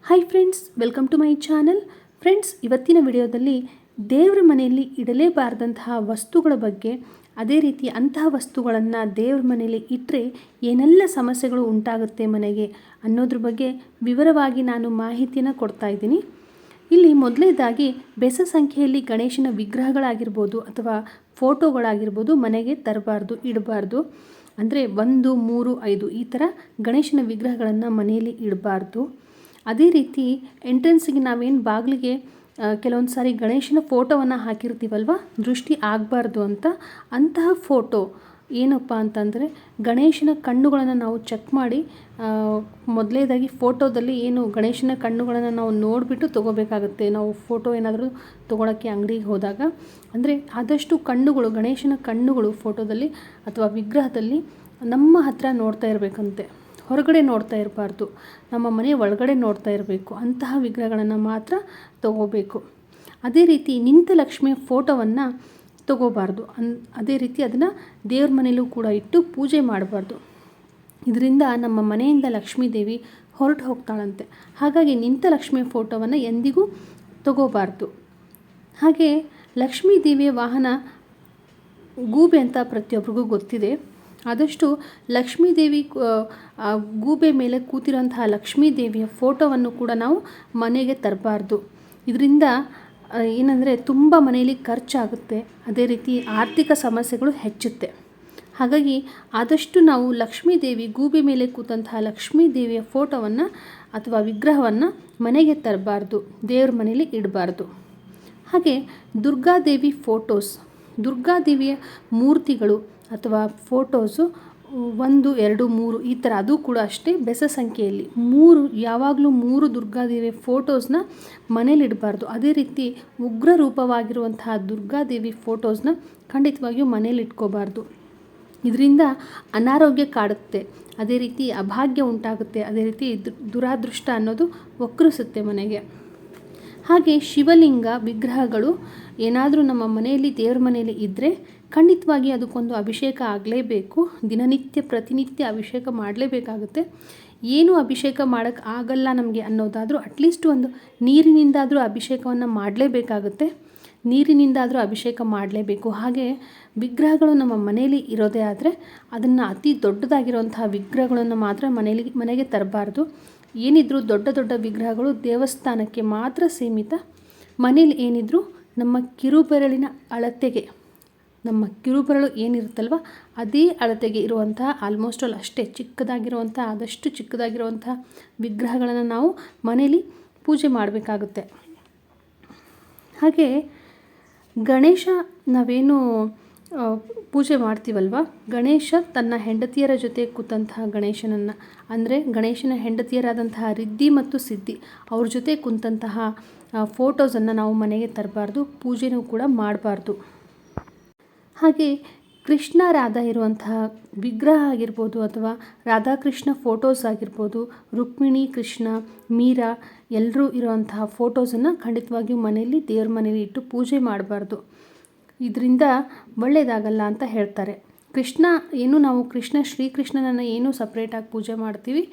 Hi friends, welcome to my channel. Friends, ಇವತ್ತಿನ ವಿಡಿಯೋದಲ್ಲಿ ದೇವರ ಮನೆಯಲ್ಲಿ ಇಡಲೇಬಾರದಂತಹ ವಸ್ತುಗಳ ಬಗ್ಗೆ, ಅದೇ ರೀತಿ ಅಂತಹ ವಸ್ತುಗಳನ್ನು ದೇವರ ಮನೆಯಲ್ಲಿ ಇಟ್ಟರೆ ಏನೆಲ್ಲ ಸಮಸ್ಯೆಗಳು ಉಂಟಾಗುತ್ತೆ ಮನೆಗೆ ಅನ್ನೋದ್ರ ಬಗ್ಗೆ ವಿವರವಾಗಿ ನಾನು ಮಾಹಿತಿಯನ್ನು ಕೊಡ್ತಾ ಇದ್ದೀನಿ. ಇಲ್ಲಿ ಮೊದಲನೇದಾಗಿ ಬೆಸ ಸಂಖ್ಯೆಯಲ್ಲಿ ಗಣೇಶನ ವಿಗ್ರಹಗಳಾಗಿರ್ಬೋದು ಅಥವಾ ಫೋಟೋಗಳಾಗಿರ್ಬೋದು ಮನೆಗೆ ತರಬಾರ್ದು, ಇಡಬಾರ್ದು. ಅಂದರೆ 1, 3, 5 ಈ ಥರ ಗಣೇಶನ ವಿಗ್ರಹಗಳನ್ನು ಮನೆಯಲ್ಲಿ ಇಡಬಾರ್ದು. ಅದೇ ರೀತಿ ಎಂಟ್ರೆನ್ಸಿಗೆ ನಾವೇನು ಬಾಗಿಲಿಗೆ ಕೆಲವೊಂದು ಸಾರಿ ಗಣೇಶನ ಫೋಟೋವನ್ನು ಹಾಕಿರ್ತೀವಲ್ವ, ದೃಷ್ಟಿ ಆಗಬಾರ್ದು ಅಂತ. ಅಂತಹ ಫೋಟೋ ಏನಪ್ಪ ಅಂತಂದರೆ ಗಣೇಶನ ಕಣ್ಣುಗಳನ್ನು ನಾವು ಚೆಕ್ ಮಾಡಿ ಮೊದಲನೇದಾಗಿ ಫೋಟೋದಲ್ಲಿ ಏನು ಗಣೇಶನ ಕಣ್ಣುಗಳನ್ನು ನಾವು ನೋಡಿಬಿಟ್ಟು ತೊಗೋಬೇಕಾಗುತ್ತೆ. ನಾವು ಫೋಟೋ ಏನಾದರೂ ತೊಗೊಳಕ್ಕೆ ಅಂಗಡಿಗೆ ಹೋದಾಗ ಅಂದರೆ ಆದಷ್ಟು ಕಣ್ಣುಗಳು, ಗಣೇಶನ ಕಣ್ಣುಗಳು ಫೋಟೋದಲ್ಲಿ ಅಥವಾ ವಿಗ್ರಹದಲ್ಲಿ ನಮ್ಮ ಹತ್ರ ನೋಡ್ತಾ ಇರಬೇಕಂತೆ, ಹೊರಗಡೆ ನೋಡ್ತಾ ಇರಬಾರ್ದು, ನಮ್ಮ ಮನೆ ಒಳಗಡೆ ನೋಡ್ತಾ ಇರಬೇಕು. ಅಂತಹ ವಿಗ್ರಹಗಳನ್ನು ಮಾತ್ರ ತಗೋಬೇಕು. ಅದೇ ರೀತಿ ನಿಂತ ಲಕ್ಷ್ಮಿಯ ಫೋಟೋವನ್ನು ತಗೋಬಾರ್ದು. ಅದೇ ರೀತಿ ಅದನ್ನು ದೇವ್ರ ಮನೆಯಲ್ಲೂ ಕೂಡ ಇಟ್ಟು ಪೂಜೆ ಮಾಡಬಾರ್ದು. ಇದರಿಂದ ನಮ್ಮ ಮನೆಯಿಂದ ಲಕ್ಷ್ಮೀ ದೇವಿ ಹೊರಟು ಹೋಗ್ತಾಳಂತೆ. ಹಾಗಾಗಿ ನಿಂತ ಲಕ್ಷ್ಮಿಯ ಫೋಟೋವನ್ನು ಎಂದಿಗೂ ತಗೋಬಾರ್ದು. ಹಾಗೆ ಲಕ್ಷ್ಮೀ ದೇವಿಯ ವಾಹನ ಗೂಬೆ ಅಂತ ಪ್ರತಿಯೊಬ್ಬರಿಗೂ ಗೊತ್ತಿದೆ. ಆದಷ್ಟು ಲಕ್ಷ್ಮೀ ದೇವಿ ಗೂಬೆ ಮೇಲೆ ಕೂತಿರೋಂತಹ ಲಕ್ಷ್ಮೀ ದೇವಿಯ ಫೋಟೋವನ್ನು ಕೂಡ ನಾವು ಮನೆಗೆ ತರಬಾರ್ದು. ಇದರಿಂದ ಏನಂದರೆ ತುಂಬ ಮನೆಯಲ್ಲಿ ಖರ್ಚಾಗುತ್ತೆ, ಅದೇ ರೀತಿ ಆರ್ಥಿಕ ಸಮಸ್ಯೆಗಳು ಹೆಚ್ಚುತ್ತೆ. ಹಾಗಾಗಿ ಆದಷ್ಟು ನಾವು ಲಕ್ಷ್ಮೀ ದೇವಿ ಗೂಬೆ ಮೇಲೆ ಕೂತಂತಹ ಲಕ್ಷ್ಮೀ ದೇವಿಯ ಫೋಟೋವನ್ನು ಅಥವಾ ವಿಗ್ರಹವನ್ನು ಮನೆಗೆ ತರಬಾರ್ದು, ದೇವ್ರ ಮನೆಯಲ್ಲಿ ಇಡಬಾರ್ದು. ಹಾಗೆ ದುರ್ಗಾದೇವಿ ಫೋಟೋಸ್, ದುರ್ಗಾದೇವಿಯ ಮೂರ್ತಿಗಳು ಅಥವಾ ಫೋಟೋಸು 1, 2, 3 ಈ ಥರ, ಅದು ಕೂಡ ಅಷ್ಟೇ ಬೆಸ ಸಂಖ್ಯೆಯಲ್ಲಿ 3, ಯಾವಾಗಲೂ 3 ದುರ್ಗಾದೇವಿಯ ಫೋಟೋಸ್ನ ಮನೇಲಿ ಇಡಬಾರ್ದು. ಅದೇ ರೀತಿ ಉಗ್ರ ರೂಪವಾಗಿರುವಂತಹ ದುರ್ಗಾದೇವಿ ಫೋಟೋಸ್ನ ಖಂಡಿತವಾಗಿಯೂ ಮನೇಲಿ ಇಟ್ಕೋಬಾರ್ದು. ಇದರಿಂದ ಅನಾರೋಗ್ಯ ಕಾಡುತ್ತೆ, ಅದೇ ರೀತಿ ಅಭಾಗ್ಯ ಉಂಟಾಗುತ್ತೆ, ಅದೇ ರೀತಿ ದುರಾದೃಷ್ಟ ಅನ್ನೋದು ವಕ್ರಿಸುತ್ತೆ ಮನೆಗೆ. ಹಾಗೆ ಶಿವಲಿಂಗ ವಿಗ್ರಹಗಳು ಏನಾದರೂ ನಮ್ಮ ಮನೆಯಲ್ಲಿ, ದೇವ್ರ ಮನೆಯಲ್ಲಿ ಇದ್ದರೆ ಖಂಡಿತವಾಗಿ ಅದಕ್ಕೊಂದು ಅಭಿಷೇಕ ಆಗಲೇಬೇಕು. ದಿನನಿತ್ಯ ಪ್ರತಿನಿತ್ಯ ಅಭಿಷೇಕ ಮಾಡಲೇಬೇಕಾಗುತ್ತೆ. ಏನು ಅಭಿಷೇಕ ಮಾಡೋಕ್ಕೆ ಆಗಲ್ಲ ನಮಗೆ ಅನ್ನೋದಾದರೂ ಅಟ್ಲೀಸ್ಟ್ ಒಂದು ನೀರಿನಿಂದಾದರೂ ಅಭಿಷೇಕವನ್ನು ಮಾಡಲೇಬೇಕಾಗುತ್ತೆ. ನೀರಿನಿಂದಾದರೂ ಅಭಿಷೇಕ ಮಾಡಲೇಬೇಕು. ಹಾಗೆ ವಿಗ್ರಹಗಳು ನಮ್ಮ ಮನೆಯಲ್ಲಿ ಇರೋದೇ ಆದರೆ ಅದನ್ನು ಅತಿ ದೊಡ್ಡದಾಗಿರುವಂತಹ ವಿಗ್ರಹಗಳನ್ನು ಮಾತ್ರ ಮನೆಗೆ ತರಬಾರ್ದು. ಏನಿದ್ರೂ ದೊಡ್ಡ ದೊಡ್ಡ ವಿಗ್ರಹಗಳು ದೇವಸ್ಥಾನಕ್ಕೆ ಮಾತ್ರ ಸೀಮಿತ. ಮನೇಲಿ ಏನಿದ್ರೂ ನಮ್ಮ ಕಿರುಬೆರಳಿನ ಅಳತೆಗೆ, ನಮ್ಮ ಕಿರುಬೆರಳು ಏನಿರುತ್ತಲ್ವ ಅದೇ ಅಳತೆಗೆ ಇರುವಂತಹ ಆಲ್ಮೋಸ್ಟ್ ಆಲ್ ಅಷ್ಟೇ ಚಿಕ್ಕದಾಗಿರುವಂಥ, ಆದಷ್ಟು ಚಿಕ್ಕದಾಗಿರುವಂಥ ವಿಗ್ರಹಗಳನ್ನು ನಾವು ಮನೇಲಿ ಪೂಜೆ ಮಾಡಬೇಕಾಗುತ್ತೆ. ಹಾಗೆ ಗಣೇಶ ನಾವೇನು ಪೂಜೆ ಮಾಡ್ತೀವಲ್ವ, ಗಣೇಶ ತನ್ನ ಹೆಂಡತಿಯರ ಜೊತೆ ಕೂತಂತಹ ಗಣೇಶನನ್ನು, ಅಂದರೆ ಗಣೇಶನ ಹೆಂಡತಿಯರಾದಂತಹ ರಿದ್ದಿ ಮತ್ತು ಸಿದ್ದಿ ಅವ್ರ ಜೊತೆ ಕುಂತಹ ಫೋಟೋಸನ್ನು ನಾವು ಮನೆಗೆ ತರಬಾರ್ದು, ಪೂಜೆನೂ ಕೂಡ ಮಾಡಬಾರ್ದು. ಹಾಗೆ ಕೃಷ್ಣ ರಾಧಾ ಇರುವಂತಹ ವಿಗ್ರಹ ಆಗಿರ್ಬೋದು ಅಥವಾ ರಾಧಾಕೃಷ್ಣ ಫೋಟೋಸ್ ಆಗಿರ್ಬೋದು, ರುಕ್ಮಿಣಿ, ಕೃಷ್ಣ, ಮೀರಾ ಎಲ್ಲರೂ ಇರುವಂತಹ ಫೋಟೋಸನ್ನು ಖಂಡಿತವಾಗಿಯೂ ಮನೆಯಲ್ಲಿ, ದೇವ್ರ ಮನೆಯಲ್ಲಿ ಇಟ್ಟು ಪೂಜೆ ಮಾಡಬಾರ್ದು. ಇದರಿಂದ ಒಳ್ಳೆಯದಾಗಲ್ಲ ಅಂತ ಹೇಳ್ತಾರೆ. ಕೃಷ್ಣ ಏನು, ನಾವು ಶ್ರೀಕೃಷ್ಣನನ್ನು ಏನು ಸಪ್ರೇಟಾಗಿ ಪೂಜೆ ಮಾಡ್ತೀವಿ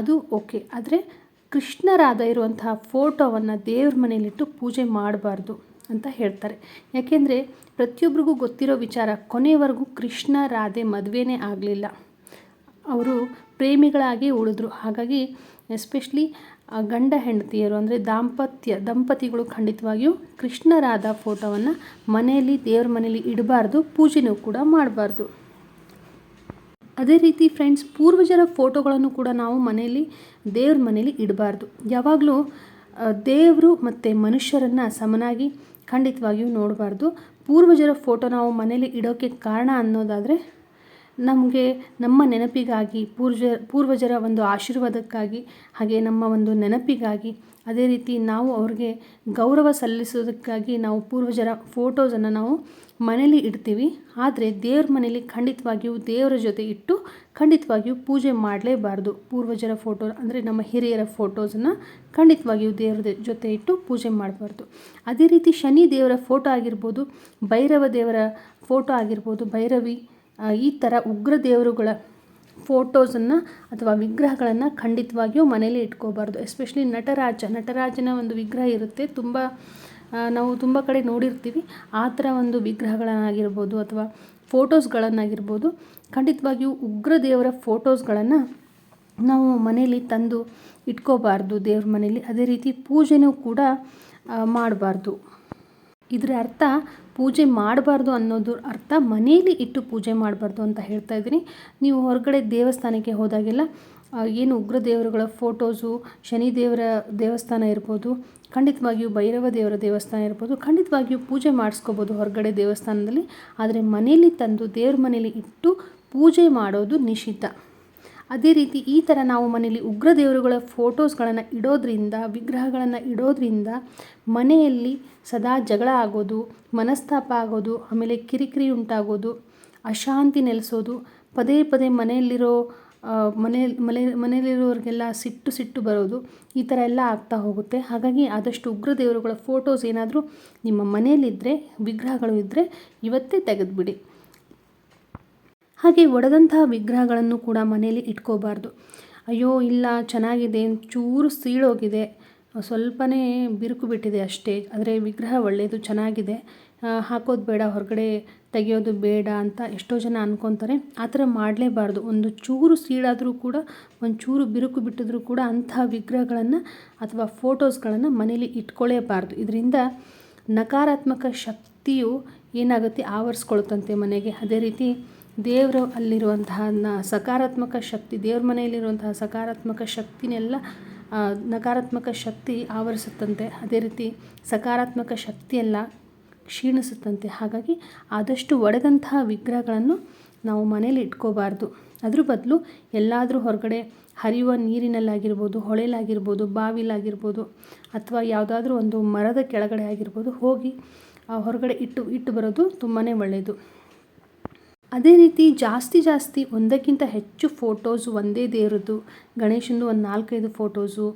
ಅದು ಓಕೆ, ಆದರೆ ಕೃಷ್ಣ ರಾಧಾ ಇರುವಂತಹ ಫೋಟೋವನ್ನು ದೇವ್ರ ಮನೆಯಲ್ಲಿಟ್ಟು ಪೂಜೆ ಮಾಡಬಾರ್ದು ಅಂತ ಹೇಳ್ತಾರೆ. ಯಾಕೆಂದರೆ ಪ್ರತಿಯೊಬ್ಬರಿಗೂ ಗೊತ್ತಿರೋ ವಿಚಾರ, ಕೊನೆಯವರೆಗೂ ಕೃಷ್ಣ ರಾಧೆ ಮದುವೆನೇ ಆಗಲಿಲ್ಲ, ಅವರು ಪ್ರೇಮಿಗಳಾಗಿ ಉಳಿದ್ರು. ಹಾಗಾಗಿ ಎಸ್ಪೆಷಲಿ ಗಂಡ ಹೆಂಡತಿಯರು ಅಂದರೆ ದಂಪತಿಗಳು ಖಂಡಿತವಾಗಿಯೂ ಕೃಷ್ಣ ರಾಧಾ ಫೋಟೋವನ್ನು ಮನೆಯಲ್ಲಿ, ದೇವ್ರ ಮನೆಯಲ್ಲಿ ಇಡಬಾರ್ದು, ಪೂಜೆನೂ ಕೂಡ ಮಾಡಬಾರ್ದು. ಅದೇ ರೀತಿ ಫ್ರೆಂಡ್ಸ್, ಪೂರ್ವಜರ ಫೋಟೋಗಳನ್ನು ಕೂಡ ನಾವು ಮನೆಯಲ್ಲಿ, ದೇವ್ರ ಮನೆಯಲ್ಲಿ ಇಡಬಾರ್ದು. ಯಾವಾಗಲೂ ದೇವರು ಮತ್ತು ಮನುಷ್ಯರನ್ನು ಸಮನಾಗಿ ಖಂಡಿತವಾಗಿಯೂ ನೋಡಬಾರ್ದು. ಪೂರ್ವಜರ ಫೋಟೋ ನಾವು ಮನೇಲಿ ಇಡೋಕ್ಕೆ ಕಾರಣ ಅನ್ನೋದಾದರೆ ನಮಗೆ ನಮ್ಮ ನೆನಪಿಗಾಗಿ, ಪೂರ್ವಜರ ಒಂದು ಆಶೀರ್ವಾದಕ್ಕಾಗಿ, ಹಾಗೆ ನಮ್ಮ ಒಂದು ನೆನಪಿಗಾಗಿ, ಅದೇ ರೀತಿ ನಾವು ಅವ್ರಿಗೆ ಗೌರವ ಸಲ್ಲಿಸೋದಕ್ಕಾಗಿ ನಾವು ಪೂರ್ವಜರ ಫೋಟೋಸನ್ನು ನಾವು ಮನೇಲಿ ಇಡ್ತೀವಿ. ಆದರೆ ದೇವ್ರ ಮನೇಲಿ ಖಂಡಿತವಾಗಿಯೂ ದೇವರ ಜೊತೆ ಇಟ್ಟು ಖಂಡಿತವಾಗಿಯೂ ಪೂಜೆ ಮಾಡಲೇಬಾರ್ದು. ಪೂರ್ವಜರ ಫೋಟೋ ಅಂದರೆ ನಮ್ಮ ಹಿರಿಯರ ಫೋಟೋಸನ್ನು ಖಂಡಿತವಾಗಿಯೂ ದೇವರ ಜೊತೆ ಇಟ್ಟು ಪೂಜೆ ಮಾಡಬಾರ್ದು. ಅದೇ ರೀತಿ ಶನಿ ದೇವರ ಫೋಟೋ ಆಗಿರ್ಬೋದು, ಭೈರವ ದೇವರ ಫೋಟೋ ಆಗಿರ್ಬೋದು, ಭೈರವಿ ಈ ಥರ ಉಗ್ರ ದೇವರುಗಳ ಫೋಟೋಸನ್ನು ಅಥವಾ ವಿಗ್ರಹಗಳನ್ನು ಖಂಡಿತವಾಗಿಯೂ ಮನೇಲಿ ಇಟ್ಕೋಬಾರ್ದು. ಎಸ್ಪೆಷಲಿ ನಟರಾಜನ ಒಂದು ವಿಗ್ರಹ ಇರುತ್ತೆ, ನಾವು ತುಂಬ ಕಡೆ ನೋಡಿರ್ತೀವಿ. ಆ ಥರ ಒಂದು ವಿಗ್ರಹಗಳನ್ನಾಗಿರ್ಬೋದು ಅಥವಾ ಫೋಟೋಸ್ಗಳನ್ನಾಗಿರ್ಬೋದು, ಖಂಡಿತವಾಗಿಯೂ ಉಗ್ರ ದೇವರ ಫೋಟೋಸ್ಗಳನ್ನು ನಾವು ಮನೇಲಿ ತಂದು ಇಟ್ಕೋಬಾರ್ದು ದೇವ್ರ ಮನೇಲಿ. ಅದೇ ರೀತಿ ಪೂಜೆನೂ ಕೂಡ ಮಾಡಬಾರ್ದು. ಇದರ ಅರ್ಥ ಪೂಜೆ ಮಾಡಬಾರ್ದು ಅನ್ನೋದು ಅರ್ಥ ಮನೆಯಲ್ಲಿ ಇಟ್ಟು ಪೂಜೆ ಮಾಡಬಾರ್ದು ಅಂತ ಹೇಳ್ತಾ ಇದ್ದೀನಿ. ನೀವು ಹೊರಗಡೆ ದೇವಸ್ಥಾನಕ್ಕೆ ಹೋದಾಗೆಲ್ಲ ಏನು ಉಗ್ರ ದೇವರುಗಳ ಫೋಟೋಸು, ಶನಿ ದೇವರ ದೇವಸ್ಥಾನ ಇರ್ಬೋದು, ಖಂಡಿತವಾಗಿಯೂ ಭೈರವ ದೇವರ ದೇವಸ್ಥಾನ ಇರ್ಬೋದು, ಖಂಡಿತವಾಗಿಯೂ ಪೂಜೆ ಮಾಡಿಸ್ಕೋಬೋದು ಹೊರಗಡೆ ದೇವಸ್ಥಾನದಲ್ಲಿ. ಆದರೆ ಮನೆಯಲ್ಲಿ ತಂದು ದೇವ್ರ ಮನೇಲಿ ಇಟ್ಟು ಪೂಜೆ ಮಾಡೋದು ನಿಷಿದ್ಧ. ಅದೇ ರೀತಿ ಈ ಥರ ನಾವು ಮನೇಲಿ ಉಗ್ರ ದೇವರುಗಳ ಫೋಟೋಸ್ಗಳನ್ನು ಇಡೋದ್ರಿಂದ, ವಿಗ್ರಹಗಳನ್ನು ಇಡೋದ್ರಿಂದ ಮನೆಯಲ್ಲಿ ಸದಾ ಜಗಳ ಆಗೋದು, ಮನಸ್ತಾಪ ಆಗೋದು, ಆಮೇಲೆ ಕಿರಿಕಿರಿ ಉಂಟಾಗೋದು, ಅಶಾಂತಿ ನೆಲೆಸೋದು, ಪದೇ ಪದೇ ಮನೆಯಲ್ಲಿರೋರಿಗೆಲ್ಲ ಸಿಟ್ಟು ಬರೋದು, ಈ ಥರ ಎಲ್ಲ ಆಗ್ತಾ ಹೋಗುತ್ತೆ. ಹಾಗಾಗಿ ಆದಷ್ಟು ಉಗ್ರ ದೇವರುಗಳ ಫೋಟೋಸ್ ಏನಾದರೂ ನಿಮ್ಮ ಮನೆಯಲ್ಲಿದ್ದರೆ, ವಿಗ್ರಹಗಳು ಇದ್ದರೆ ಇವತ್ತೇ ತೆಗೆದುಬಿಡಿ. ಹಾಗೆ ಒಡೆದಂತಹ ವಿಗ್ರಹಗಳನ್ನು ಕೂಡ ಮನೆಯಲ್ಲಿ ಇಟ್ಕೋಬಾರ್ದು. ಅಯ್ಯೋ ಇಲ್ಲ ಚೆನ್ನಾಗಿದೆ, ಚೂರು ಸೀಳೋಗಿದೆ, ಸ್ವಲ್ಪನೇ ಬಿರುಕು ಬಿಟ್ಟಿದೆ ಅಷ್ಟೇ, ಆದರೆ ವಿಗ್ರಹ ಒಳ್ಳೆಯದು ಚೆನ್ನಾಗಿದೆ, ಹಾಕೋದು ಬೇಡ, ಹೊರಗಡೆ ತೆಗೆಯೋದು ಬೇಡ ಅಂತ ಎಷ್ಟೋ ಜನ ಅಂದ್ಕೊತಾರೆ. ಆ ಥರ ಮಾಡಲೇಬಾರ್ದು. ಒಂದು ಚೂರು ಸೀಳಾದರೂ ಕೂಡ, ಒಂದು ಚೂರು ಬಿರುಕು ಬಿಟ್ಟಿದ್ರೂ ಕೂಡ ಅಂತಹ ವಿಗ್ರಹಗಳನ್ನು ಅಥವಾ ಫೋಟೋಸ್ಗಳನ್ನು ಮನೇಲಿ ಇಟ್ಕೊಳ್ಳೇಬಾರ್ದು. ಇದರಿಂದ ನಕಾರಾತ್ಮಕ ಶಕ್ತಿಯು ಏನಾಗುತ್ತೆ, ಆವರಿಸ್ಕೊಳ್ತಂತೆ ಮನೆಗೆ. ಅದೇ ರೀತಿ ದೇವರು ಅಲ್ಲಿರುವಂತಹ ಸಕಾರಾತ್ಮಕ ಶಕ್ತಿ, ದೇವ್ರ ಮನೆಯಲ್ಲಿರುವಂತಹ ಸಕಾರಾತ್ಮಕ ಶಕ್ತಿನೆಲ್ಲ ನಕಾರಾತ್ಮಕ ಶಕ್ತಿ ಆವರಿಸುತ್ತಂತೆ. ಅದೇ ರೀತಿ ಸಕಾರಾತ್ಮಕ ಶಕ್ತಿಯೆಲ್ಲ ಕ್ಷೀಣಿಸುತ್ತಂತೆ. ಹಾಗಾಗಿ ಆದಷ್ಟು ಒಡೆದಂತಹ ವಿಗ್ರಹಗಳನ್ನು ನಾವು ಮನೇಲಿ ಇಟ್ಕೋಬಾರ್ದು. ಅದ್ರ ಬದಲು ಎಲ್ಲಾದರೂ ಹೊರಗಡೆ ಹರಿಯುವ ನೀರಿನಲ್ಲಾಗಿರ್ಬೋದು, ಹೊಳೆಲಾಗಿರ್ಬೋದು, ಬಾವಿಲಾಗಿರ್ಬೋದು, ಅಥವಾ ಯಾವುದಾದ್ರೂ ಒಂದು ಮರದ ಕೆಳಗಡೆ ಆಗಿರ್ಬೋದು, ಹೋಗಿ ಹೊರಗಡೆ ಇಟ್ಟು ಬರೋದು ತುಂಬಾ ಒಳ್ಳೆಯದು. ಅದೇ ರೀತಿ ಜಾಸ್ತಿ ಒಂದಕ್ಕಿಂತ ಹೆಚ್ಚು ಫೋಟೋಸು ಒಂದೇ ದೇವ್ರದ್ದು, ಗಣೇಶಂದು ಒಂದು 4-5 ಫೋಟೋಸು,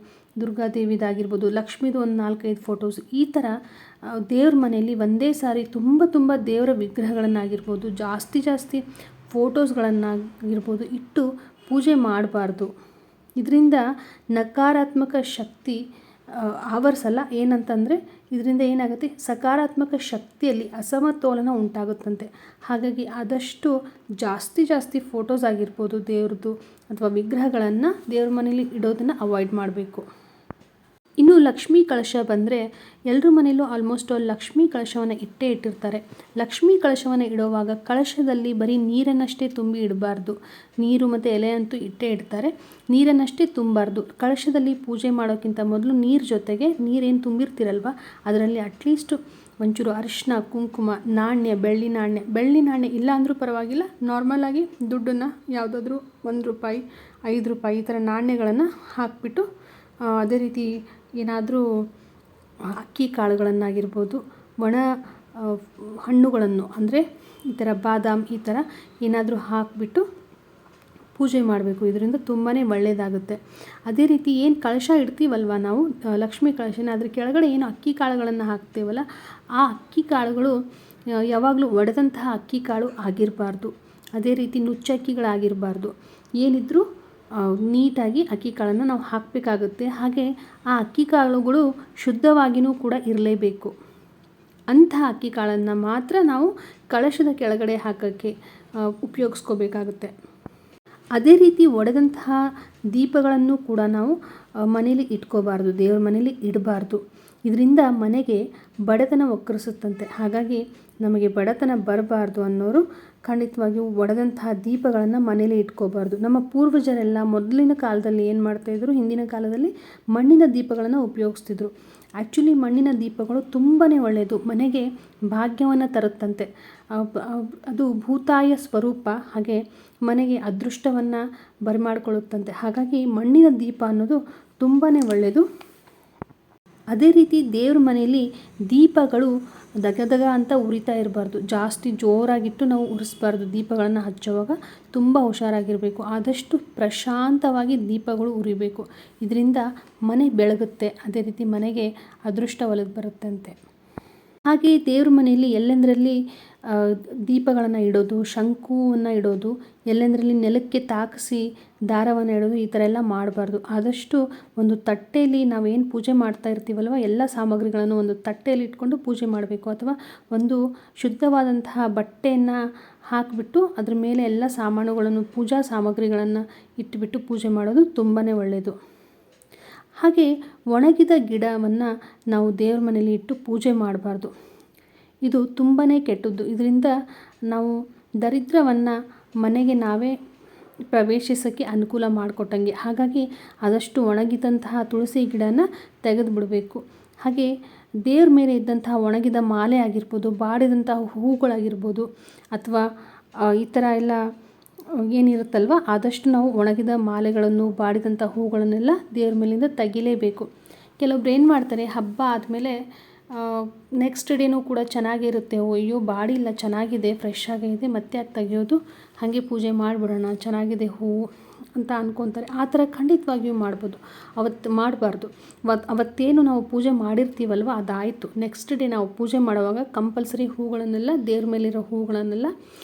ದುರ್ಗಾದೇವಿದಾಗಿರ್ಬೋದು, ಲಕ್ಷ್ಮೀದು ಒಂದು 4-5 ಫೋಟೋಸು, ಈ ಥರ ದೇವ್ರ ಮನೆಯಲ್ಲಿ ಒಂದೇ ಸಾರಿ ತುಂಬ ದೇವರ ವಿಗ್ರಹಗಳನ್ನಾಗಿರ್ಬೋದು, ಜಾಸ್ತಿ ಫೋಟೋಸ್ಗಳನ್ನಾಗಿರ್ಬೋದು ಇಟ್ಟು ಪೂಜೆ ಮಾಡಬಾರ್ದು. ಇದರಿಂದ ನಕಾರಾತ್ಮಕ ಶಕ್ತಿ ಆವರಿಸಲ್ಲ. ಏನಂತಂದರೆ ಇದರಿಂದ ಏನಾಗುತ್ತೆ, ಸಕಾರಾತ್ಮಕ ಶಕ್ತಿಯಲ್ಲಿ ಅಸಮತೋಲನ ಉಂಟಾಗುತ್ತಂತೆ. ಹಾಗಾಗಿ ಆದಷ್ಟು ಜಾಸ್ತಿ ಫೋಟೋಸ್ ಆಗಿರ್ಬೋದು ದೇವ್ರದ್ದು ಅಥವಾ ವಿಗ್ರಹಗಳನ್ನು ದೇವ್ರ ಮನೇಲಿ ಇಡೋದನ್ನು ಅವಾಯ್ಡ್ ಮಾಡಬೇಕು. ಇನ್ನು ಲಕ್ಷ್ಮೀ ಕಳಶ ಬಂದರೆ, ಎಲ್ಲರ ಮನೆಯಲ್ಲೂ ಆಲ್ಮೋಸ್ಟ್ ಲಕ್ಷ್ಮೀ ಕಳಶವನ್ನು ಇಟ್ಟಿರ್ತಾರೆ. ಲಕ್ಷ್ಮೀ ಕಳಶವನ್ನು ಇಡುವಾಗ ಕಳಶದಲ್ಲಿ ಬರೀ ನೀರನ್ನಷ್ಟೇ ತುಂಬಿ ಇಡಬಾರ್ದು. ನೀರು ಮತ್ತು ಎಲೆ ಅಂತೂ ಇಡ್ತಾರೆ, ನೀರನ್ನಷ್ಟೇ ತುಂಬಾರ್ದು. ಕಳಶದಲ್ಲಿ ಪೂಜೆ ಮಾಡೋಕ್ಕಿಂತ ಮೊದಲು ನೀರು ಜೊತೆಗೆ, ನೀರೇನು ತುಂಬಿರ್ತಿರಲ್ವ ಅದರಲ್ಲಿ ಅಟ್ಲೀಸ್ಟ್ ಒಂಚೂರು ಅರಿಶಿನ, ಕುಂಕುಮ, ನಾಣ್ಯ, ಬೆಳ್ಳಿ ನಾಣ್ಯ ಇಲ್ಲ ಅಂದರೂ ಪರವಾಗಿಲ್ಲ, ನಾರ್ಮಲಾಗಿ ದುಡ್ಡನ್ನು ಯಾವುದಾದ್ರೂ 1 ರೂಪಾಯಿ, 5 ರೂಪಾಯಿ ಈ ಥರ ನಾಣ್ಯಗಳನ್ನು ಹಾಕಿಬಿಟ್ಟು, ಅದೇ ರೀತಿ ಏನಾದರೂ ಅಕ್ಕಿ ಕಾಳುಗಳನ್ನಾಗಿರ್ಬೋದು, ಒಣ ಹಣ್ಣುಗಳನ್ನು ಅಂದರೆ ಈ ಥರ ಬಾದಾಮ್ ಈ ಥರ ಏನಾದರೂ ಹಾಕಿಬಿಟ್ಟು ಪೂಜೆ ಮಾಡಬೇಕು. ಇದರಿಂದ ತುಂಬಾ ಒಳ್ಳೆಯದಾಗುತ್ತೆ. ಅದೇ ರೀತಿ ಏನು ಕಳಶ ಇಡ್ತೀವಲ್ವ ನಾವು, ಲಕ್ಷ್ಮೀ ಕಳಶನ, ಅದ್ರ ಕೆಳಗಡೆ ಏನು ಅಕ್ಕಿ ಕಾಳುಗಳನ್ನು ಹಾಕ್ತೇವಲ್ಲ, ಆ ಅಕ್ಕಿ ಕಾಳುಗಳು ಯಾವಾಗಲೂ ಒಡೆದಂತಹ ಅಕ್ಕಿ ಕಾಳು ಆಗಿರಬಾರ್ದು. ಅದೇ ರೀತಿ ನುಚ್ಚಕ್ಕಿಗಳಾಗಿರಬಾರ್ದು. ಏನಿದ್ರೂ ನೀಟಾಗಿ ಅಕ್ಕಿ ಕಾಳನ್ನು ನಾವು ಹಾಕಬೇಕಾಗುತ್ತೆ. ಹಾಗೆ ಆ ಅಕ್ಕಿ ಕಾಳುಗಳು ಶುದ್ಧವಾಗಿಯೂ ಕೂಡ ಇರಲೇಬೇಕು. ಅಂತಹ ಅಕ್ಕಿ ಕಾಳನ್ನು ಮಾತ್ರ ನಾವು ಕಳಶದ ಕೆಳಗಡೆ ಹಾಕೋಕ್ಕೆ ಉಪಯೋಗಿಸ್ಕೋಬೇಕಾಗುತ್ತೆ. ಅದೇ ರೀತಿ ಒಡೆದಂತಹ ದೀಪಗಳನ್ನು ಕೂಡ ನಾವು ಮನೇಲಿ ಇಟ್ಕೋಬಾರ್ದು, ದೇವ್ರ ಮನೇಲಿ ಇಡಬಾರ್ದು. ಇದರಿಂದ ಮನೆಗೆ ಬಡತನ ಒಕ್ಕರಿಸುತ್ತಂತೆ. ಹಾಗಾಗಿ ನಮಗೆ ಬಡತನ ಬರಬಾರ್ದು ಅನ್ನೋರು ಖಂಡಿತವಾಗಿಯೂ ಒಡೆದಂತಹ ದೀಪಗಳನ್ನು ಮನೇಲಿ ಇಟ್ಕೋಬಾರ್ದು. ನಮ್ಮ ಪೂರ್ವಜರೆಲ್ಲ ಮೊದಲಿನ ಕಾಲದಲ್ಲಿ ಏನು ಮಾಡ್ತಾಯಿದ್ರು, ಹಿಂದಿನ ಕಾಲದಲ್ಲಿ ಮಣ್ಣಿನ ದೀಪಗಳನ್ನು ಉಪಯೋಗಿಸ್ತಿದ್ರು. ಆ್ಯಕ್ಚುಲಿ ಮಣ್ಣಿನ ದೀಪಗಳು ತುಂಬಾ ಒಳ್ಳೆಯದು, ಮನೆಗೆ ಭಾಗ್ಯವನ್ನು ತರುತ್ತಂತೆ. ಅದು ಭೂತಾಯ ಸ್ವರೂಪ, ಹಾಗೆ ಮನೆಗೆ ಅದೃಷ್ಟವನ್ನು ಬರಮಾಡ್ಕೊಳ್ಳುತ್ತಂತೆ. ಹಾಗಾಗಿ ಮಣ್ಣಿನ ದೀಪ ಅನ್ನೋದು ತುಂಬಾ ಒಳ್ಳೆಯದು. ಅದೇ ರೀತಿ ದೇವ್ರ ಮನೆಯಲ್ಲಿ ದೀಪಗಳು ದಗದಗ ಅಂತ ಉರಿತಾ ಇರಬಾರ್ದು. ಜಾಸ್ತಿ ಜೋರಾಗಿಟ್ಟು ನಾವು ಉರಿಸ್ಬಾರ್ದು. ದೀಪಗಳನ್ನು ಹಚ್ಚುವಾಗ ತುಂಬ ಹುಷಾರಾಗಿರಬೇಕು. ಆದಷ್ಟು ಪ್ರಶಾಂತವಾಗಿ ದೀಪಗಳು ಉರಿಬೇಕು. ಇದರಿಂದ ಮನೆ ಬೆಳಗುತ್ತೆ. ಅದೇ ರೀತಿ ಮನೆಗೆ ಅದೃಷ್ಟ ಒಲಿದು ಬರುತ್ತಂತೆ. ಹಾಗೆ ದೇವ್ರ ಮನೆಯಲ್ಲಿ ಎಲ್ಲೆಂದರಲ್ಲಿ ದೀಪಗಳನ್ನು ಇಡೋದು, ಶಂಕುವನ್ನು ಇಡೋದು, ಎಲ್ಲೆಂದರಲ್ಲಿ ನೆಲಕ್ಕೆ ತಾಕಿಸಿ ದಾರವನ್ನು ಇಡೋದು, ಈ ಥರ ಎಲ್ಲ ಮಾಡಬಾರ್ದು. ಆದಷ್ಟು ಒಂದು ತಟ್ಟೆಯಲ್ಲಿ ನಾವೇನು ಪೂಜೆ ಮಾಡ್ತಾ ಇರ್ತೀವಲ್ವ, ಎಲ್ಲ ಸಾಮಗ್ರಿಗಳನ್ನು ಒಂದು ತಟ್ಟೆಯಲ್ಲಿ ಇಟ್ಕೊಂಡು ಪೂಜೆ ಮಾಡಬೇಕು. ಅಥವಾ ಒಂದು ಶುದ್ಧವಾದಂತಹ ಬಟ್ಟೆಯನ್ನು ಹಾಕಿಬಿಟ್ಟು ಅದ್ರ ಮೇಲೆ ಎಲ್ಲ ಸಾಮಾನುಗಳನ್ನು, ಪೂಜಾ ಸಾಮಗ್ರಿಗಳನ್ನು ಇಟ್ಟುಬಿಟ್ಟು ಪೂಜೆ ಮಾಡೋದು ತುಂಬಾ ಒಳ್ಳೆಯದು. ಹಾಗೆ ಒಣಗಿದ ಗಿಡವನ್ನು ನಾವು ದೇವ್ರ ಮನೆಯಲ್ಲಿ ಇಟ್ಟು ಪೂಜೆ ಮಾಡಬಾರ್ದು. ಇದು ತುಂಬಾ ಕೆಟ್ಟದ್ದು. ಇದರಿಂದ ನಾವು ದರಿದ್ರವನ್ನು ಮನೆಗೆ ನಾವೇ ಪ್ರವೇಶಿಸೋಕ್ಕೆ ಅನುಕೂಲ ಮಾಡಿಕೊಟ್ಟಂಗೆ. ಹಾಗಾಗಿ ಆದಷ್ಟು ಒಣಗಿದಂತಹ ತುಳಸಿ ಗಿಡನ ತೆಗೆದು ಬಿಡಬೇಕು. ಹಾಗೆ ದೇವ್ರ ಮೇಲೆ ಇದ್ದಂತಹ ಒಣಗಿದ ಮಾಲೆ ಆಗಿರ್ಬೋದು, ಬಾಡಿದಂತಹ ಹೂಗಳಾಗಿರ್ಬೋದು, ಅಥವಾ ಈ ಥರ ಎಲ್ಲ ಏನಿರುತ್ತಲ್ವ, ಆದಷ್ಟು ನಾವು ಒಣಗಿದ ಮಾಲೆಗಳನ್ನು, ಬಾಡಿದಂಥ ಹೂಗಳನ್ನೆಲ್ಲ ದೇವ್ರ ಮೇಲಿಂದ ತೆಗಿಲೇಬೇಕು. ಕೆಲವೊಬ್ರು ಏನು ಮಾಡ್ತಾರೆ, ಹಬ್ಬ ಆದಮೇಲೆ ನೆಕ್ಸ್ಟ್ ಡೇನೂ ಕೂಡ ಚೆನ್ನಾಗಿರುತ್ತೆ, ಅಯ್ಯೋ ಬಾಡಿಲ್ಲ, ಚೆನ್ನಾಗಿದೆ, ಫ್ರೆಶ್ ಆಗಿದೆ, ಮತ್ತೆ ಯಾಕೆ ತೆಗಿಯೋದು, ಹಾಗೆ ಪೂಜೆ ಮಾಡಿಬಿಡೋಣ, ಚೆನ್ನಾಗಿದೆ ಹೂವು ಅಂತ ಅಂದ್ಕೊತಾರೆ. ಆ ಥರ ಖಂಡಿತವಾಗಿಯೂ ಮಾಡ್ಬೋದು. ಅವತ್ತು ಮಾಡಬಾರ್ದು. ಅವತ್ತೇನು ನಾವು ಪೂಜೆ ಮಾಡಿರ್ತೀವಲ್ವ, ಅದಾಯಿತು. ನೆಕ್ಸ್ಟ್ ಡೇ ನಾವು ಪೂಜೆ ಮಾಡುವಾಗ ಕಂಪಲ್ಸರಿ ಹೂಗಳನ್ನೆಲ್ಲ, ದೇವ್ರ ಮೇಲಿರೋ ಹೂಗಳನ್ನೆಲ್ಲ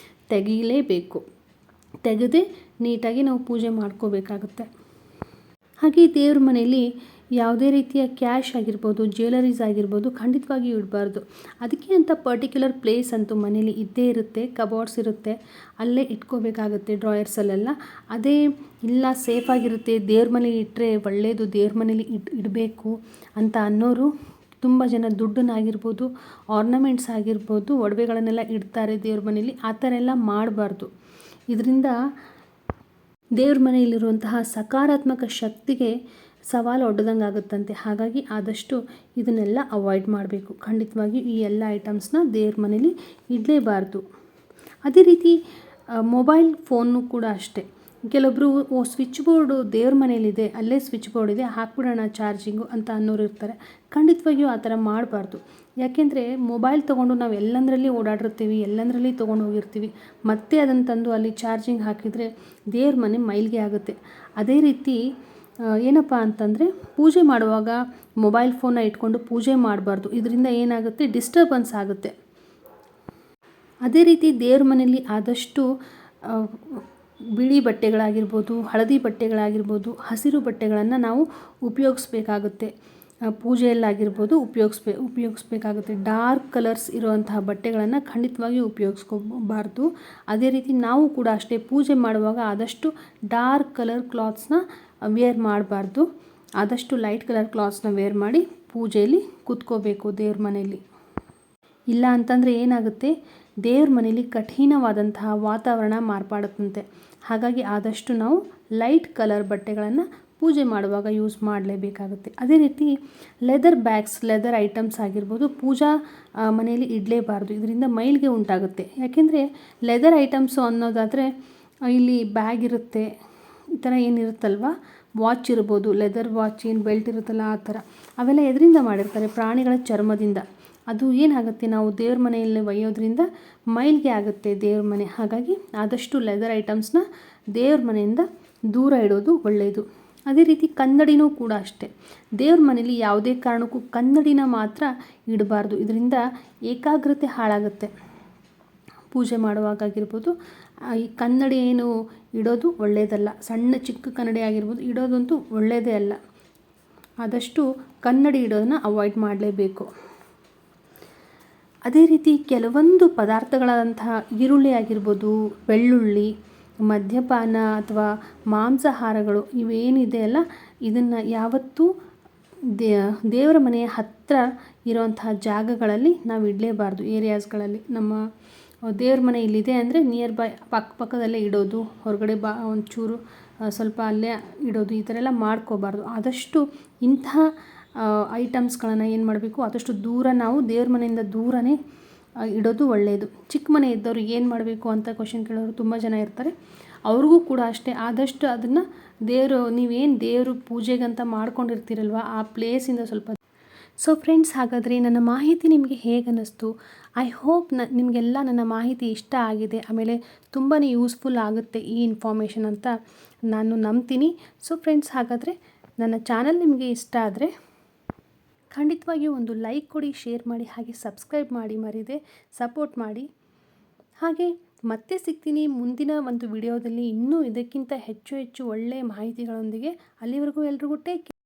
ತೆಗೀಲೇಬೇಕು. ತೆಗೆದೇ ನೀಟಾಗಿ ನಾವು ಪೂಜೆ ಮಾಡ್ಕೋಬೇಕಾಗುತ್ತೆ. ಹಾಗೆ ದೇವ್ರ ಮನೆಯಲ್ಲಿ ಯಾವುದೇ ರೀತಿಯ ಕ್ಯಾಶ್ ಆಗಿರ್ಬೋದು, ಜ್ಯುವೆಲರೀಸ್ ಆಗಿರ್ಬೋದು ಖಂಡಿತವಾಗಿಯೂ ಇಡಬಾರ್ದು. ಅದಕ್ಕೆ ಅಂತ ಪರ್ಟಿಕ್ಯುಲರ್ ಪ್ಲೇಸ್ ಅಂತೂ ಮನೇಲಿ ಇದ್ದೇ ಇರುತ್ತೆ, ಕಬೋರ್ಡ್ಸ್ ಇರುತ್ತೆ, ಅಲ್ಲೇ ಇಟ್ಕೋಬೇಕಾಗುತ್ತೆ, ಡ್ರಾಯರ್ಸಲ್ಲೆಲ್ಲ. ಅದೇ ಇಲ್ಲ ಸೇಫಾಗಿರುತ್ತೆ, ದೇವ್ರ ಮನೇಲಿ ಇಟ್ಟರೆ ಒಳ್ಳೆಯದು, ದೇವ್ರ ಮನೇಲಿ ಇಡಬೇಕು ಅಂತ ಅನ್ನೋರು ತುಂಬ ಜನ ದುಡ್ಡನ್ನಾಗಿರ್ಬೋದು, ಆರ್ನಮೆಂಟ್ಸ್ ಆಗಿರ್ಬೋದು, ಒಡವೆಗಳನ್ನೆಲ್ಲ ಇಡ್ತಾರೆ ದೇವ್ರ ಮನೇಲಿ. ಆ ಥರ ಎಲ್ಲ ಮಾಡಬಾರ್ದು. ಇದರಿಂದ ದೇವ್ರ ಮನೆಯಲ್ಲಿರುವಂತಹ ಸಕಾರಾತ್ಮಕ ಶಕ್ತಿಗೆ ಸವಾಲು ಒಡ್ದಂಗೆ ಆಗುತ್ತಂತೆ. ಹಾಗಾಗಿ ಆದಷ್ಟು ಇದನ್ನೆಲ್ಲ ಅವಾಯ್ಡ್ ಮಾಡಬೇಕು. ಖಂಡಿತವಾಗಿ ಈ ಎಲ್ಲ ಐಟಮ್ಸ್ನ ದೇವ್ರ ಮನೇಲಿ ಇಡಲೇಬಾರ್ದು. ಅದೇ ರೀತಿ ಮೊಬೈಲ್ ಫೋನು ಕೂಡ ಅಷ್ಟೇ. ಕೆಲವೊಬ್ಬರು ಸ್ವಿಚ್ ಬೋರ್ಡು ದೇವ್ರ ಮನೇಲಿದೆ, ಅಲ್ಲೇ ಸ್ವಿಚ್ ಬೋರ್ಡ್ ಇದೆ, ಹಾಕ್ಬಿಡೋಣ ಚಾರ್ಜಿಂಗು ಅಂತ ಅನ್ನೋರು ಇರ್ತಾರೆ. ಖಂಡಿತವಾಗಿಯೂ ಆ ಥರ ಮಾಡಬಾರ್ದು. ಯಾಕೆಂದರೆ ಮೊಬೈಲ್ ತೊಗೊಂಡು ನಾವು ಎಲ್ಲಂದರಲ್ಲಿ ಓಡಾಡಿರ್ತೀವಿ, ಎಲ್ಲಂದರಲ್ಲಿ ತೊಗೊಂಡು ಹೋಗಿರ್ತೀವಿ, ಮತ್ತೆ ಅದನ್ನು ತಂದು ಅಲ್ಲಿ ಚಾರ್ಜಿಂಗ್ ಹಾಕಿದರೆ ದೇವ್ರ ಮನೆ ಮೈಲಿಗೆ ಆಗುತ್ತೆ. ಅದೇ ರೀತಿ ಏನಪ್ಪ ಅಂತಂದರೆ, ಪೂಜೆ ಮಾಡುವಾಗ ಮೊಬೈಲ್ ಫೋನ್ನ ಇಟ್ಕೊಂಡು ಪೂಜೆ ಮಾಡಬಾರ್ದು. ಇದರಿಂದ ಏನಾಗುತ್ತೆ, ಡಿಸ್ಟರ್ಬೆನ್ಸ್ ಆಗುತ್ತೆ. ಅದೇ ರೀತಿ ದೇವ್ರ ಮನೆಯಲ್ಲಿ ಆದಷ್ಟು ಬಿಳಿ ಬಟ್ಟೆಗಳಾಗಿರ್ಬೋದು, ಹಳದಿ ಬಟ್ಟೆಗಳಾಗಿರ್ಬೋದು, ಹಸಿರು ಬಟ್ಟೆಗಳನ್ನು ನಾವು ಉಪಯೋಗಿಸ್ಬೇಕಾಗುತ್ತೆ. ಪೂಜೆಯಲ್ಲಾಗಿರ್ಬೋದು ಉಪಯೋಗಿಸ್ಬೇಕಾಗುತ್ತೆ. ಡಾರ್ಕ್ ಕಲರ್ಸ್ ಇರುವಂತಹ ಬಟ್ಟೆಗಳನ್ನು ಖಂಡಿತವಾಗಿ ಉಪಯೋಗಿಸ್ಕೋಬಾರ್ದು. ಅದೇ ರೀತಿ ನಾವು ಕೂಡ ಅಷ್ಟೇ, ಪೂಜೆ ಮಾಡುವಾಗ ಆದಷ್ಟು ಡಾರ್ಕ್ ಕಲರ್ ಕ್ಲಾತ್ಸ್ನ ವೇರ್ ಮಾಡಬಾರ್ದು. ಆದಷ್ಟು ಲೈಟ್ ಕಲರ್ ಕ್ಲಾತ್ಸ್ನ ವೇರ್ ಮಾಡಿ ಪೂಜೆಯಲ್ಲಿ ಕೂತ್ಕೋಬೇಕು ದೇವ್ರ ಮನೆಯಲ್ಲಿ. ಇಲ್ಲ ಅಂತಂದರೆ ಏನಾಗುತ್ತೆ, ದೇವ್ರ ಮನೇಲಿ ಕಠಿಣವಾದಂತಹ ವಾತಾವರಣ ಮಾರ್ಪಾಡುತ್ತಂತೆ. ಹಾಗಾಗಿ ಆದಷ್ಟು ನಾವು ಲೈಟ್ ಕಲರ್ ಬಟ್ಟೆಗಳನ್ನು ಪೂಜೆ ಮಾಡುವಾಗ ಯೂಸ್ ಮಾಡಲೇಬೇಕಾಗುತ್ತೆ. ಅದೇ ರೀತಿ ಲೆದರ್ ಬ್ಯಾಗ್ಸ್, ಲೆದರ್ ಐಟಮ್ಸ್ ಆಗಿರ್ಬೋದು ಪೂಜಾ ಮನೆಯಲ್ಲಿ ಇಡಲೇಬಾರ್ದು. ಇದರಿಂದ ಮೈಲಿಗೆ ಉಂಟಾಗುತ್ತೆ. ಯಾಕೆಂದರೆ ಲೆದರ್ ಐಟಮ್ಸು ಅನ್ನೋದಾದರೆ ಇಲ್ಲಿ ಬ್ಯಾಗ್ ಇರುತ್ತೆ, ಈ ಥರ ಏನಿರುತ್ತಲ್ವ, ವಾಚ್ ಇರ್ಬೋದು, ಲೆದರ್ ವಾಚ್, ಏನು ಬೆಲ್ಟ್ ಇರುತ್ತಲ್ಲ ಆ ಥರ, ಅವೆಲ್ಲ ಎದರಿಂದ ಮಾಡಿರ್ತಾರೆ, ಪ್ರಾಣಿಗಳ ಚರ್ಮದಿಂದ. ಅದು ಏನಾಗುತ್ತೆ, ನಾವು ದೇವ್ರ ಮನೆಯಲ್ಲಿ ಒಯ್ಯೋದ್ರಿಂದ ಮೈಲಿಗೆ ಆಗುತ್ತೆ ದೇವ್ರ ಮನೆ. ಹಾಗಾಗಿ ಆದಷ್ಟು ಲೆದರ್ ಐಟಮ್ಸ್ನ ದೇವ್ರ ಮನೆಯಿಂದ ದೂರ ಇಡೋದು ಒಳ್ಳೆಯದು. ಅದೇ ರೀತಿ ಕನ್ನಡಿನೂ ಕೂಡ ಅಷ್ಟೇ. ದೇವ್ರ ಮನೇಲಿ ಯಾವುದೇ ಕಾರಣಕ್ಕೂ ಕನ್ನಡಿನ ಮಾತ್ರ ಇಡಬಾರ್ದು. ಇದರಿಂದ ಏಕಾಗ್ರತೆ ಹಾಳಾಗುತ್ತೆ. ಪೂಜೆ ಮಾಡುವಾಗಾಗಿರ್ಬೋದು ಈ ಕನ್ನಡಿ ಏನು ಇಡೋದು ಒಳ್ಳೆಯದಲ್ಲ. ಸಣ್ಣ ಚಿಕ್ಕ ಕನ್ನಡಿ ಆಗಿರ್ಬೋದು ಇಡೋದಂತೂ ಒಳ್ಳೆಯದೇ ಅಲ್ಲ. ಆದಷ್ಟು ಕನ್ನಡಿ ಇಡೋದನ್ನು ಅವಾಯ್ಡ್ ಮಾಡಲೇಬೇಕು. ಅದೇ ರೀತಿ ಕೆಲವೊಂದು ಪದಾರ್ಥಗಳಾದಂತಹ ಈರುಳ್ಳಿ ಆಗಿರ್ಬೋದು, ಬೆಳ್ಳುಳ್ಳಿ, ಮದ್ಯಪಾನ ಅಥವಾ ಮಾಂಸಾಹಾರಗಳು ಇವೇನಿದೆ ಅಲ್ಲ, ಇದನ್ನು ಯಾವತ್ತೂ ದೇವರ ಮನೆಯ ಹತ್ತಿರ ಇರುವಂತಹ ಜಾಗಗಳಲ್ಲಿ ನಾವು ಇಡಲೇಬಾರ್ದು. ಏರಿಯಾಸ್ಗಳಲ್ಲಿ ನಮ್ಮ ದೇವ್ರ ಮನೆ ಇಲ್ಲಿದೆ ಅಂದರೆ ನಿಯರ್ ಬೈ ಪಕ್ಕದಲ್ಲೇ ಇಡೋದು, ಹೊರಗಡೆ ಒಂಚೂರು ಸ್ವಲ್ಪ ಅಲ್ಲೇ ಇಡೋದು, ಈ ಥರ ಎಲ್ಲ ಮಾಡ್ಕೋಬಾರ್ದು. ಆದಷ್ಟು ಇಂತಹ ಐಟಮ್ಸ್ಗಳನ್ನು ಏನು ಮಾಡಬೇಕು, ಆದಷ್ಟು ದೂರ ನಾವು ದೇವ್ರ ಮನೆಯಿಂದ ದೂರನೇ ಇಡೋದು ಒಳ್ಳೆಯದು. ಚಿಕ್ಕ ಮನೆ ಇದ್ದವರು ಏನು ಮಾಡಬೇಕು ಅಂತ ಕ್ವಶನ್ ಕೇಳೋರು ತುಂಬ ಜನ ಇರ್ತಾರೆ. ಅವ್ರಿಗೂ ಕೂಡ ಅಷ್ಟೇ, ಆದಷ್ಟು ಅದನ್ನು ನೀವೇನು ದೇವರು ಪೂಜೆಗಂತ ಮಾಡ್ಕೊಂಡಿರ್ತೀರಲ್ವ ಆ ಪ್ಲೇಸಿಂದ ಸ್ವಲ್ಪ. ಸೊ ಫ್ರೆಂಡ್ಸ್, ಹಾಗಾದರೆ ನನ್ನ ಮಾಹಿತಿ ನಿಮಗೆ ಹೇಗೆ ಅನ್ನಿಸ್ತು? ಐ ಹೋಪ್ ನಿಮಗೆಲ್ಲ ನನ್ನ ಮಾಹಿತಿ ಇಷ್ಟ ಆಗಿದೆ, ಆಮೇಲೆ ತುಂಬಾ ಯೂಸ್ಫುಲ್ ಆಗುತ್ತೆ ಈ ಇನ್ಫಾರ್ಮೇಷನ್ ಅಂತ ನಾನು ನಂಬ್ತೀನಿ. ಸೊ ಫ್ರೆಂಡ್ಸ್, ಹಾಗಾದರೆ ನನ್ನ ಚಾನಲ್ ನಿಮಗೆ ಇಷ್ಟ ಆದರೆ ಖಂಡಿತವಾಗಿಯೂ ಒಂದು ಲೈಕ್ ಕೊಡಿ, ಶೇರ್ ಮಾಡಿ, ಹಾಗೆ ಸಬ್ಸ್ಕ್ರೈಬ್ ಮಾಡಿ ಮರಿದೆ ಸಪೋರ್ಟ್ ಮಾಡಿ. ಹಾಗೆ ಮತ್ತೆ ಸಿಗ್ತೀನಿ ಮುಂದಿನ ಒಂದು ವಿಡಿಯೋದಲ್ಲಿ ಇನ್ನೂ ಇದಕ್ಕಿಂತ ಹೆಚ್ಚು ಒಳ್ಳೆಯ ಮಾಹಿತಿಗಳೊಂದಿಗೆ. ಅಲ್ಲಿವರೆಗೂ ಎಲ್ರಿಗೂ ಟೇಕ್ ಕೇರ್.